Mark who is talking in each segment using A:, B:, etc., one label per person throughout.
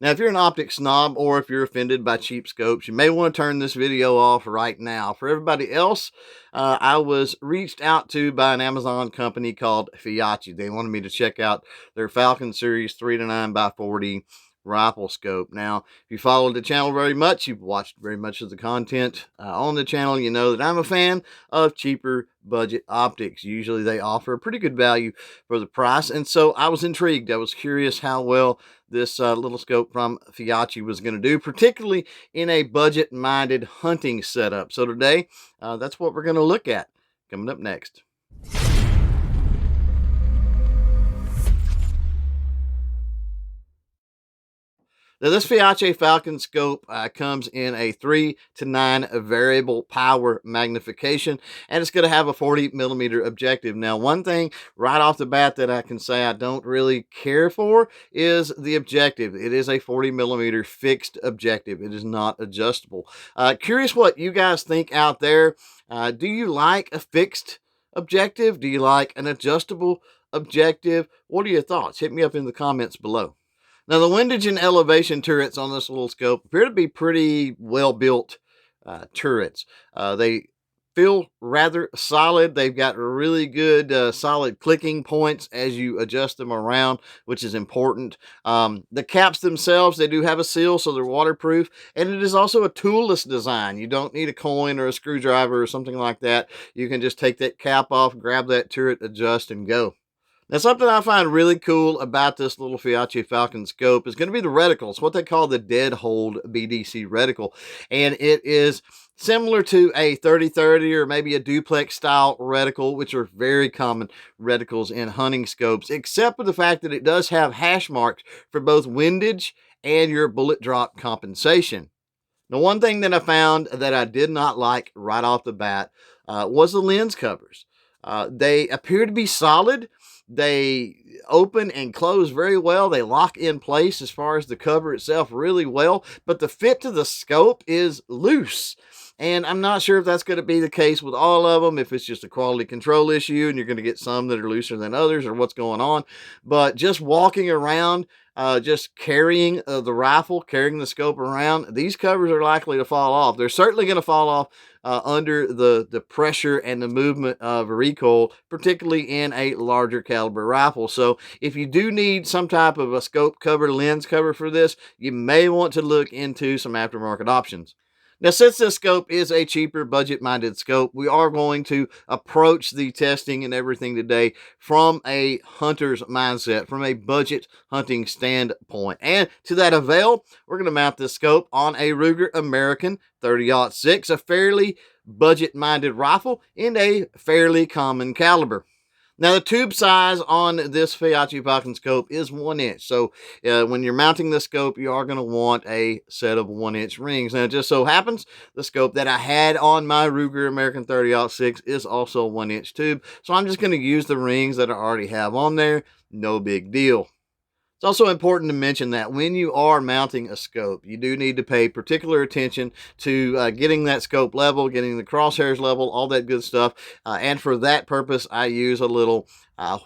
A: Now, if you're an optic snob or if you're offended by cheap scopes, you may want to turn this video off right now. For everybody else, I was reached out to by an Amazon company called Feyachi. They wanted me to check out their Falcon Series 3-9x40 rifle scope. Now, if you follow the channel very much, you've watched very much of the content on the channel, you know that I'm a fan of cheaper budget optics. Usually they offer a pretty good value for the price, and so I was intrigued. I was curious how well this little scope from Feyachi was going to do, particularly in a budget-minded hunting setup. So today, that's what we're going to look at coming up next. Now, this Feyachi Falcon scope comes in a 3-9 variable power magnification, and it's going to have a 40mm objective. Now, one thing right off the bat that I can say I don't really care for is the objective. It is a 40mm fixed objective. It is not adjustable. Curious what you guys think out there. Do you like a fixed objective? Do you like an adjustable objective? What are your thoughts? Hit me up in the comments below. Now, the windage and elevation turrets on this little scope appear to be pretty well-built turrets. They feel rather solid. They've got really good solid clicking points as you adjust them around, which is important. The caps themselves, they do have a seal, so they're waterproof, and it is also a toolless design. You don't need a coin or a screwdriver or something like that. You can just take that cap off, grab that turret, adjust, and go. Now, something I find really cool about this little Feyachi Falcon scope is going to be the reticle. It's what they call the dead hold BDC reticle, and it is similar to a 30-30 or maybe a duplex style reticle, which are very common reticles in hunting scopes, except for the fact that it does have hash marks for both windage and your bullet drop compensation. Now, one thing that I found that I did not like right off the bat was the lens covers. They appear to be solid. They open and close very well. They lock in place as far as the cover itself really well, but the fit to the scope is loose. And I'm not sure if that's going to be the case with all of them, if it's just a quality control issue and you're going to get some that are looser than others or what's going on. But just walking around, just carrying the rifle, carrying the scope around, these covers are likely to fall off. They're certainly going to fall off under the pressure and the movement of recoil, particularly in a larger caliber rifle. So if you do need some type of a scope cover, lens cover for this, you may want to look into some aftermarket options. Now, since this scope is a cheaper, budget-minded scope, we are going to approach the testing and everything today from a hunter's mindset, from a budget hunting standpoint. And to that avail, we're going to mount this scope on a Ruger American 30-06, a fairly budget-minded rifle in a fairly common caliber. Now, the tube size on this Feyachi Falcon scope is 1 inch. So when you're mounting the scope, you are going to want a set of 1-inch rings. Now, it just so happens the scope that I had on my Ruger American 30-06 is also a 1-inch tube. So I'm just going to use the rings that I already have on there. No big deal. It's also important to mention that when you are mounting a scope, you do need to pay particular attention to getting that scope level, getting the crosshairs level, all that good stuff. And for that purpose, I use a little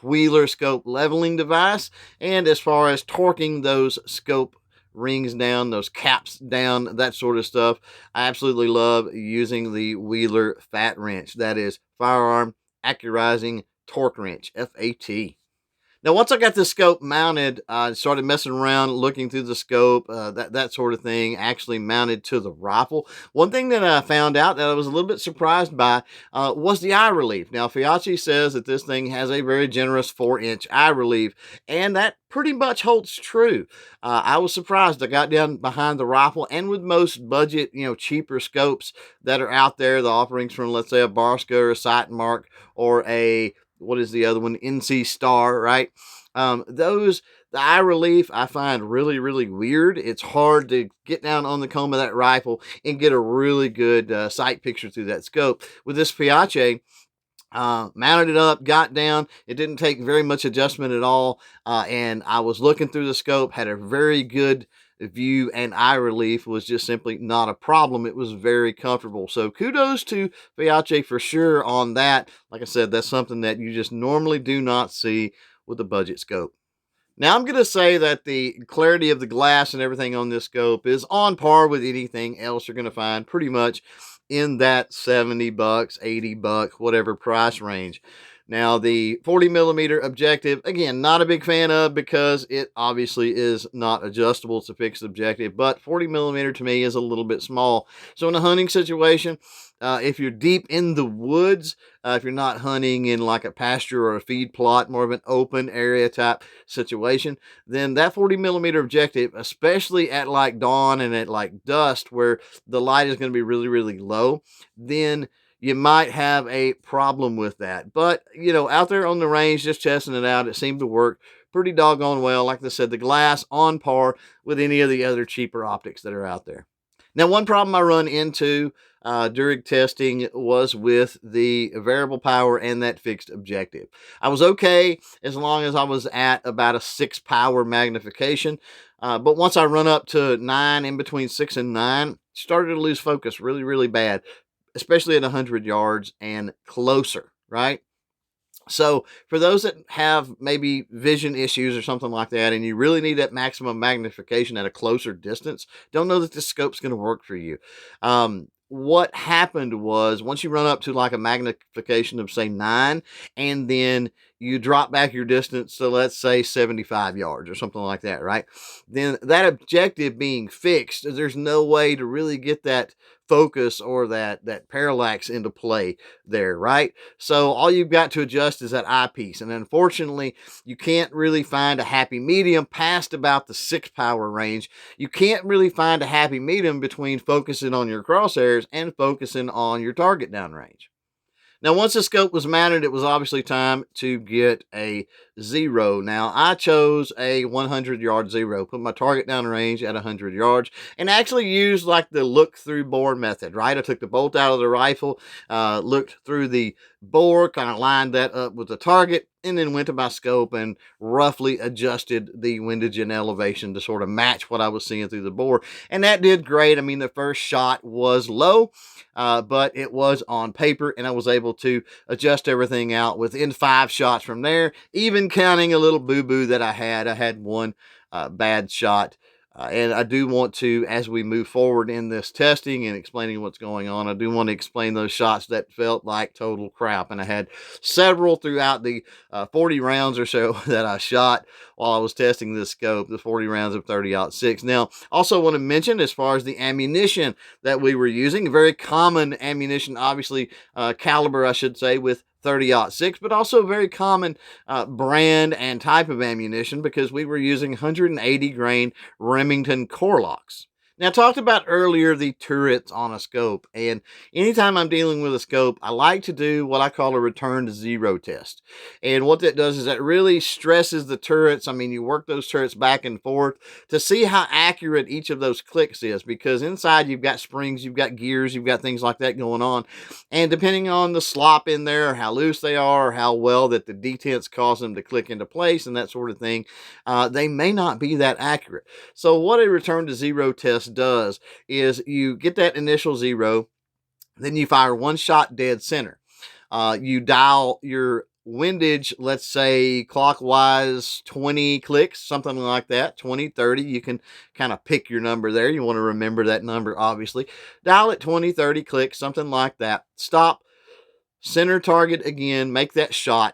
A: Wheeler scope leveling device. And as far as torquing those scope rings down, those caps down, that sort of stuff, I absolutely love using the Wheeler fat wrench. That is Firearm Accurizing Torque Wrench, FAT. Now, once I got the scope mounted, I started messing around, looking through the scope, that sort of thing, actually mounted to the rifle. One thing that I found out that I was a little bit surprised by was the eye relief. Now, Feyachi says that this thing has a very generous 4-inch eye relief, and that pretty much holds true. I was surprised. I got down behind the rifle, and with most budget, cheaper scopes that are out there, the offerings from, let's say, a Barska or a Sight Mark or a what is the other one? NC Star, right? The eye relief I find really, really weird. It's hard to get down on the comb of that rifle and get a really good sight picture through that scope. With this Feyachi, mounted it up, got down. It didn't take very much adjustment at all. And I was looking through the scope, had a very good view, and eye relief was just simply not a problem. It was very comfortable. So kudos to Feyachi for sure on that. Like I said, that's something that you just normally do not see with a budget scope. Now, I'm going to say that the clarity of the glass and everything on this scope is on par with anything else you're going to find pretty much in that 70 bucks, 80 bucks, whatever price range. Now, the 40 millimeter objective, again, not a big fan of because it obviously is not adjustable. It's a fixed objective, but 40 millimeter to me is a little bit small. So in a hunting situation, if you're deep in the woods, if you're not hunting in like a pasture or a feed plot, more of an open area type situation, then that 40 millimeter objective, especially at like dawn and at like dusk where the light is going to be really, really low, then you might have a problem with that. But, you know, out there on the range, just testing it out, it seemed to work pretty doggone well. Like I said, the glass on par with any of the other cheaper optics that are out there. Now, one problem I run into during testing was with the variable power and that fixed objective. I was okay as long as I was at about a 6 power magnification. But once I run up to 9, in between 6 and 9, started to lose focus really, really bad, especially at 100 yards and closer, right? So for those that have maybe vision issues or something like that, and you really need that maximum magnification at a closer distance, don't know that this scope's going to work for you. What happened was once you run up to like a magnification of say 9, and then you drop back your distance to let's say 75 yards or something like that, right? Then that objective being fixed, there's no way to really get that focus or that parallax into play there, right? So all you've got to adjust is that eyepiece. And unfortunately, you can't really find a happy medium past about the 6 power range. You can't really find a happy medium between focusing on your crosshairs and focusing on your target downrange. Now, once the scope was mounted, it was obviously time to get a zero. Now, I chose a 100-yard zero, put my target down range at 100 yards, and actually used like the look-through bore method, right? I took the bolt out of the rifle, looked through the bore, kind of lined that up with the target, and then went to my scope and roughly adjusted the windage and elevation to sort of match what I was seeing through the bore. And that did great. I mean, the first shot was low, but it was on paper, and I was able to adjust everything out within 5 shots from there, even counting a little boo-boo that I had. I had one bad shot. And I do want to, as we move forward in this testing and explaining what's going on, I do want to explain those shots that felt like total crap. And I had several throughout the 40 rounds or so that I shot while I was testing this scope, the 40 rounds of 30-06. Now, also want to mention as far as the ammunition that we were using, very common ammunition, obviously caliber, I should say, with 30-06, but also very common brand and type of ammunition because we were using 180 grain Remington core locks. Now, I talked about earlier the turrets on a scope, and anytime I'm dealing with a scope, I like to do what I call a return to zero test. And what that does is that really stresses the turrets. I mean, you work those turrets back and forth to see how accurate each of those clicks is, because inside you've got springs, you've got gears, you've got things like that going on. And depending on the slop in there, how loose they are, or how well that the detents cause them to click into place and that sort of thing, they may not be that accurate. So what a return to zero test does is you get that initial zero, then you fire one shot dead center. You dial your windage, let's say clockwise 20 clicks, something like that, 20, 30. You can kind of pick your number there. You want to remember that number, obviously. Dial it 20, 30 clicks, something like that. Stop, center target again, make that shot.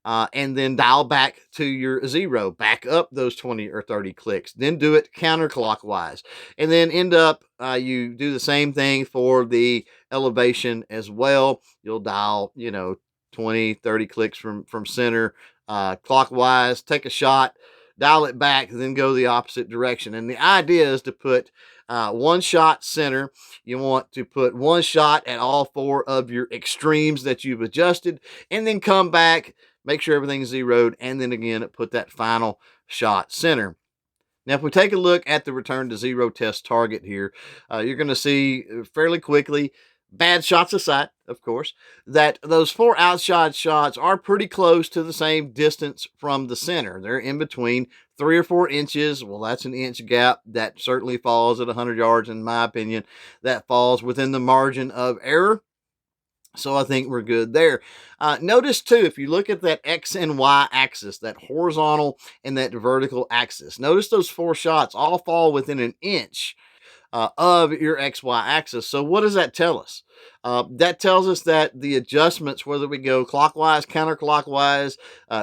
A: And then dial back to your zero, back up those 20 or 30 clicks, then do it counterclockwise, and then end up, you do the same thing for the elevation as well. You'll dial, 20, 30 clicks from center, clockwise, take a shot, dial it back, then go the opposite direction. And the idea is to put one shot center. You want to put one shot at all 4 of your extremes that you've adjusted, and then come back, make sure everything's zeroed, and then again, put that final shot center. Now, if we take a look at the return to zero test target here, you're going to see fairly quickly, bad shots aside, of course, that those 4 outside shots are pretty close to the same distance from the center. They're in between 3 or 4 inches. Well, that's an inch gap. That certainly falls at 100 yards, in my opinion. That falls within the margin of error. So I think we're good there. Notice too, if you look at that X and Y axis, that horizontal and that vertical axis, notice those 4 shots all fall within an inch of your XY axis. So what does that tell us? That tells us that the adjustments, whether we go clockwise, counterclockwise,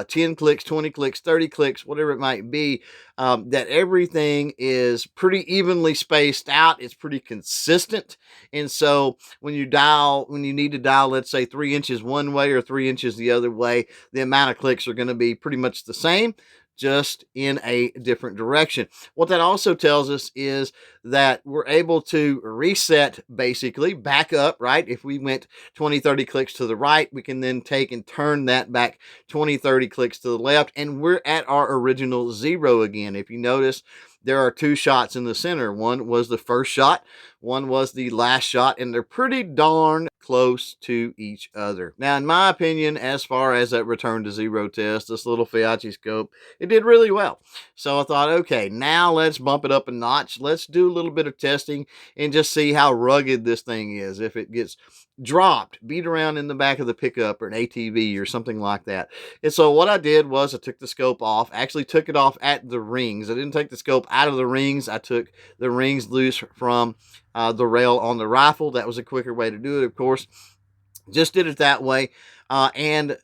A: 10 clicks, 20 clicks, 30 clicks, whatever it might be, that everything is pretty evenly spaced out. It's pretty consistent. And so when you need to dial, let's say 3 inches one way or 3 inches the other way, the amount of clicks are going to be pretty much the same, just in a different direction. What that also tells us is that we're able to reset, basically back up, right? If we went 20, 30 clicks to the right, we can then take and turn that back 20, 30 clicks to the left, and we're at our original 0 again. If you notice, there are 2 shots in the center. One was the first shot, one was the last shot, and they're pretty darn close to each other. Now, in my opinion, as far as that return to 0 test, this little Feyachi scope, it did really well. So I thought, okay, now let's bump it up a notch. Let's do a little bit of testing and just see how rugged this thing is. If it gets dropped, beat around in the back of the pickup or an ATV or something like that. And so what I did was I took the scope off, actually took it off at the rings. I didn't take the scope out of the rings. I took the rings loose from the rail on the rifle. That was a quicker way to do it, of course. Just did it that way. And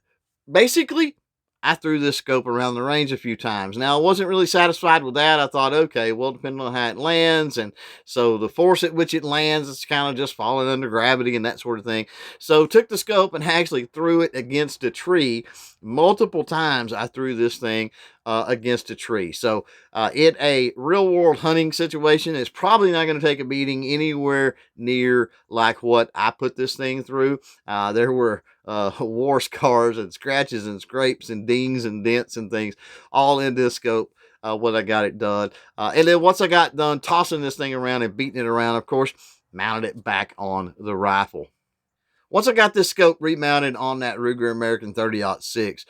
A: basically, I threw this scope around the range a few times. Now, I wasn't really satisfied with that. I thought, okay, well, depending on how it lands, and so the force at which it lands, it's kind of just falling under gravity and that sort of thing. So took the scope and actually threw it against a tree. Multiple times I threw this thing against a tree. So in a real world hunting situation, it's probably not going to take a beating anywhere near like what I put this thing through. There were war scars and scratches and scrapes and dings and dents and things all in this scope when I got it done. And then once I got done tossing this thing around and beating it around, of course, mounted it back on the rifle. Once I got this scope remounted on that Ruger American 30-06,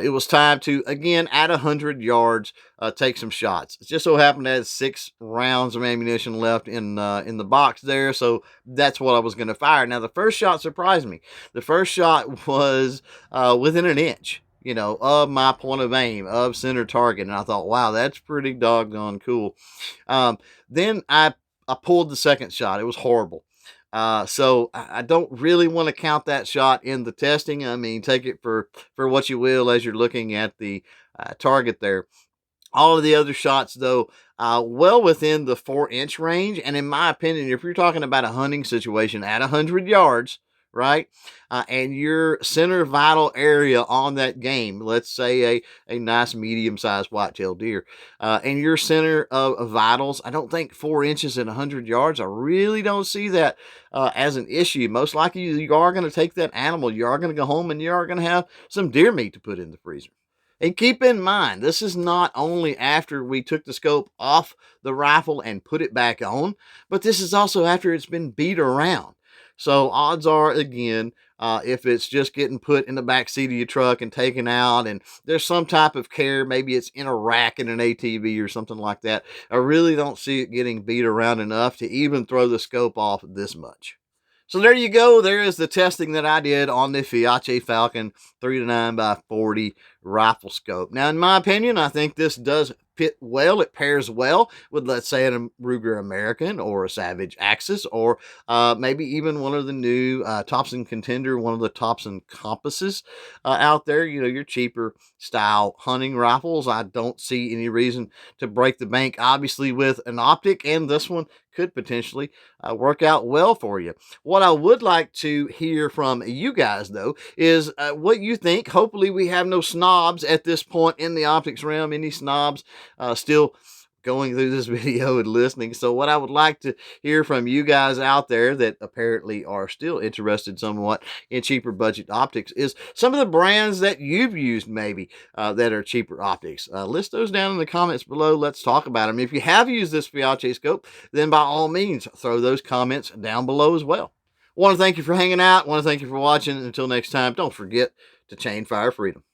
A: it was time to, again, at 100 yards, take some shots. It just so happened I had 6 rounds of ammunition left in the box there, so that's what I was going to fire. Now, the first shot surprised me. The first shot was within an inch, of my point of aim, of center target, and I thought, wow, that's pretty doggone cool. Then I pulled the second shot. It was horrible. So I don't really want to count that shot in the testing. I mean, take it for what you will as you're looking at the target there. All of the other shots, though, well within the 4-inch range. And in my opinion, if you're talking about a hunting situation at 100 yards, right, and your center vital area on that game, let's say a nice medium-sized whitetail deer, and your center of vitals, I don't think 4 inches at 100 yards, I really don't see that as an issue. Most likely you are going to take that animal, you are going to go home, and you are going to have some deer meat to put in the freezer. And keep in mind, this is not only after we took the scope off the rifle and put it back on, but this is also after it's been beat around. So odds are, again, if it's just getting put in the back seat of your truck and taken out, and there's some type of care, maybe it's in a rack in an ATV or something like that, I really don't see it getting beat around enough to even throw the scope off this much. So there you go. There is the testing that I did on the Feyachi Falcon 3-9x40 rifle scope. Now, in my opinion, I think this does fit well. It pairs well with, let's say, a Ruger American or a Savage Axis, or maybe even one of the new Thompson Contender, one of the Thompson compasses out there. Your cheaper style hunting rifles. I don't see any reason to break the bank, obviously, with an optic, and this one could potentially work out well for you. What I would like to hear from you guys, though, is what you think. Hopefully we have no snobs at this point in the optics realm, any snobs still going through this video and listening. So what I would like to hear from you guys out there that apparently are still interested somewhat in cheaper budget optics is some of the brands that you've used maybe that are cheaper optics. List those down in the comments below. Let's talk about them. If you have used this Feyachi scope, then by all means throw those comments down below as well. Want to thank you for hanging out. Want to thank you for watching. Until next time, don't forget to chain fire freedom.